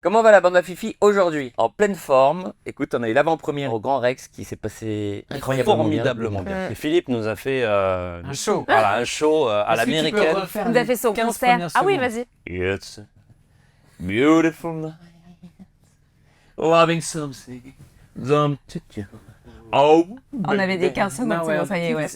Comment va la bande à Fifi aujourd'hui? En pleine forme. Écoute, on a eu l'avant-première au Grand Rex qui s'est passé formidablement bien. Et Philippe nous a fait Un show. Voilà, un show à l'américaine. Il nous a fait son concert. Ah oui, vas-y. It's a beautiful night. Loving something. Oh. On avait des 15 secondes, Non, c'est ouais, bon, ça y est, ouais.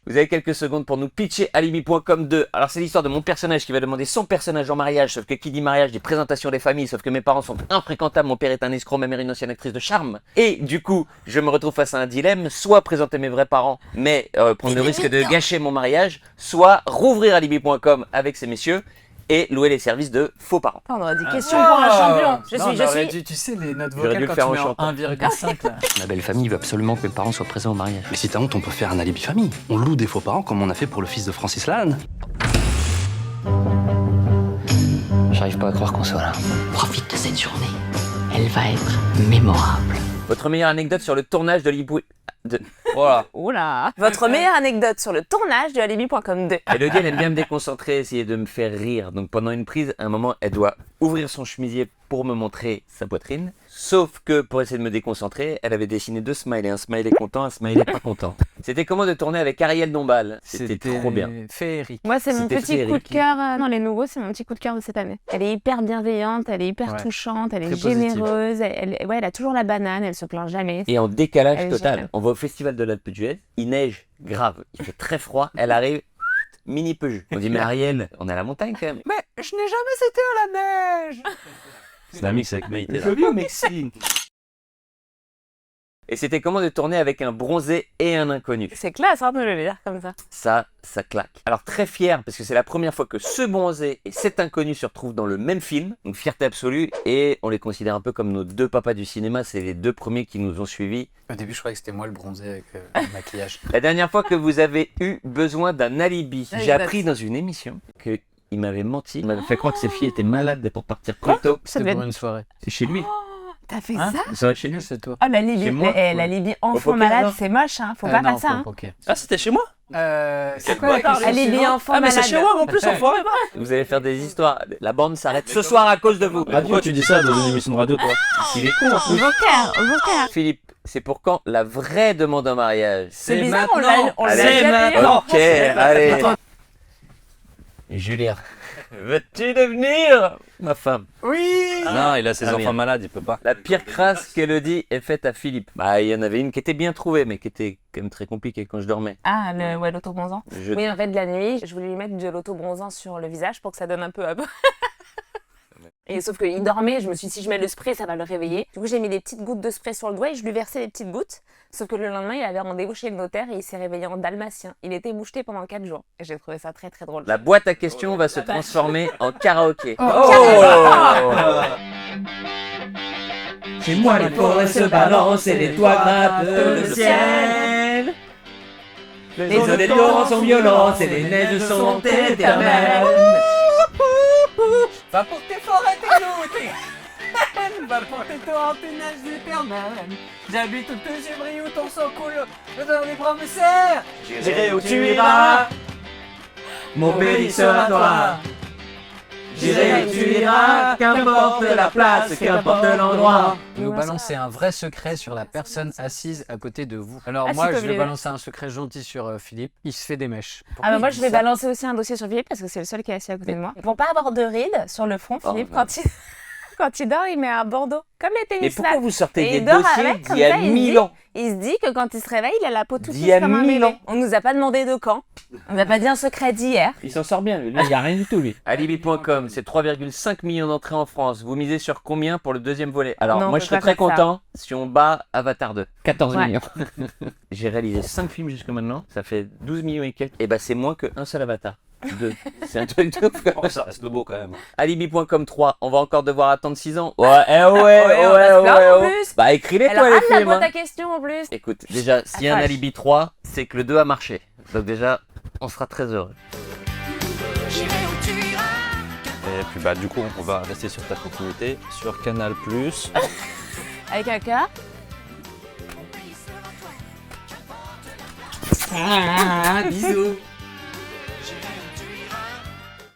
Vous avez quelques secondes pour nous pitcher Alibi.com 2. Alors c'est l'histoire de mon personnage qui va demander son personnage en mariage, sauf que qui dit mariage dit présentation des familles, sauf que mes parents sont infréquentables, mon père est un escroc, ma mère une ancienne actrice de charme. Et du coup, je me retrouve face à un dilemme, soit présenter mes vrais parents, mais prendre le risque de gâcher mon mariage, soit rouvrir Alibi.com avec ces messieurs et louer les services de faux parents. On aurait dit question pour un champion. Je suis. Tu sais, les notes J'aurais dû vocales le faire quand en tu mets en chantant. 1,5 là. Ma belle famille veut absolument que mes parents soient présents au mariage. Mais si t'as honte, on peut faire un alibi famille. On loue des faux parents comme on a fait pour le fils de Francis Lalanne. J'arrive pas à croire qu'on soit là. Profite de cette journée. Elle va être mémorable. Votre meilleure anecdote sur le tournage de Alibi... Voilà. Oula. Votre meilleure anecdote sur le tournage de Alibi.com 2. Elodie, elle aime bien me déconcentrer, essayer de me faire rire. Donc pendant une prise, à un moment, elle doit ouvrir son chemisier pour me montrer sa poitrine. Sauf que pour essayer de me déconcentrer, elle avait dessiné deux smileys. Un smiley content, un smiley pas content. C'était comment de tourner avec Ariel Dombal? C'était trop bien. Féerique. Moi, c'est mon C'était petit coup de féerique. cœur. Non, les nouveaux, c'est mon petit coup de cœur de cette année. Elle est hyper bienveillante, elle est hyper Ouais. touchante, elle est Très positive. généreuse. Ouais, elle a toujours la banane, elle se plaint jamais. Et en décalage Elle est total. géniale. On va au festival de l'Alpe d'Huez, il neige grave, il fait très froid, elle arrive mini peu jus. On dit mais Ariel, on est à la montagne quand même. Mais je n'ai jamais été à la neige. C'est un mix avec Maïté. là. Joli au Mexique. Et c'était comment de tourner avec un bronzé et un inconnu? C'est classe, hein, de le dire comme ça. Ça claque. Alors très fier parce que c'est la première fois que ce bronzé et cet inconnu se retrouvent dans le même film. Donc fierté absolue et on les considère un peu comme nos deux papas du cinéma. C'est les deux premiers qui nous ont suivis. Au début, je croyais que c'était moi le bronzé avec le maquillage. La dernière fois que vous avez eu besoin d'un alibi, j'ai Exact. appris dans une émission que il m'avait menti. Il m'avait fait croire que ses filles étaient malades pour partir plus tôt. Ça C'était devait pour être... une soirée. C'est chez lui. T'as fait Hein ça? Ça va chez lui. C'est toi. Oh, l'alibi, Chez moi, l'alibi enfant poker, malade, non c'est moche, hein. Faut pas non, faire ça, hein. ok. Ah, c'était chez moi? C'est quoi la question Alibi suivante enfant Ah, mais malade. c'est chez moi en plus, enfoiré. Vous allez faire des histoires. La bande s'arrête ce soir à cause de vous. Pourquoi tu dis ça dans une émission de radio, toi? Il est con. hein. Joker. Philippe, c'est pour quand la vraie demande en mariage? C'est bizarre, on l'a Allez, déjà fait. Ok, allez. Julien, veux-tu devenir ma femme? Oui. Non, il a ses Ah, enfants merde. malades, il peut pas. La pire crasse qu'Elodie ait faite à Philippe. Bah, il y en avait une qui était bien trouvée, mais qui était quand même très compliquée quand je dormais. Ah, l'autobronzant. Je- Oui, en fait, de la nuit, je voulais lui mettre de l'autobronzant sur le visage pour que ça donne un peu. Et sauf qu'il dormait, je me suis dit, si je mets le spray, ça va le réveiller. Du coup, j'ai mis des petites gouttes de spray sur le doigt et je lui versais des petites gouttes. Sauf que le lendemain, il avait rendez-vous chez le notaire et il s'est réveillé en dalmatien. Il était moucheté pendant 4 jours. Et j'ai trouvé ça très très drôle. La boîte à questions va se transformer en karaoké. Chez moi, les forêts se balancent et les toits grattent le ciel. Les eaux des torrents sont violentes et les neiges sont éternelles. Va pour tes forêts, tes loups, tes... Va pour tes torrents, tes neiges éternelles. J'habite où tes gibris, où ton sang coule. Le dans les bras me serre. J'irai où tu iras, mon pays sera toi. J'irai où tu iras, qu'importe la place, qu'importe l'endroit. Nous balancer un vrai secret sur la personne assise à côté de vous. Alors Ah, moi, si, je Paul, vais il est balancer un secret gentil sur Philippe. Il se fait des mèches. Ah bah moi il je dit vais ça balancer aussi un dossier sur Philippe parce que c'est le seul qui est assis à côté de moi. Pour pas avoir de rides sur le front, Philippe, bah. quand il dort, il met un bandeau. Comme les Mais tennis pourquoi là. vous sortez Et des il dort dossiers avec, comme d'il y a ça, il 1000 dit- ans? Il se dit que quand il se réveille, il a la peau toute D'il y a lisse comme un 1000 bébé. ans. On nous a pas demandé de quand. On n'a pas dit un secret d'hier. Il s'en sort bien, lui. Il n'y a rien du tout, lui. Alibi.com, c'est 3,5 millions d'entrées en France. Vous misez sur combien pour le deuxième volet? Alors, Non, on moi, peut je serais pas très faire ça. content si on bat Avatar 2. 14 Ouais. millions. J'ai réalisé 5 films jusque maintenant. Ça fait 12 millions et quelques. Et bah, c'est moins qu'un seul Avatar. 2. C'est un truc de fou. Oh, ça reste beau quand même. Alibi.com 3, on va encore devoir attendre 6 ans. Ouais, on va se plaindre, en plus. Bah, écris-les, Elle a toi, les hâte la films. boîte hein. à questions en plus. Écoute, déjà, s'il y a un Vache. Alibi 3, c'est que le 2 a marché. Donc déjà, on sera très heureux. Et puis bah du coup, on va rester sur ta continuité, sur Canal+. Avec un cœur. Bisous. J'ai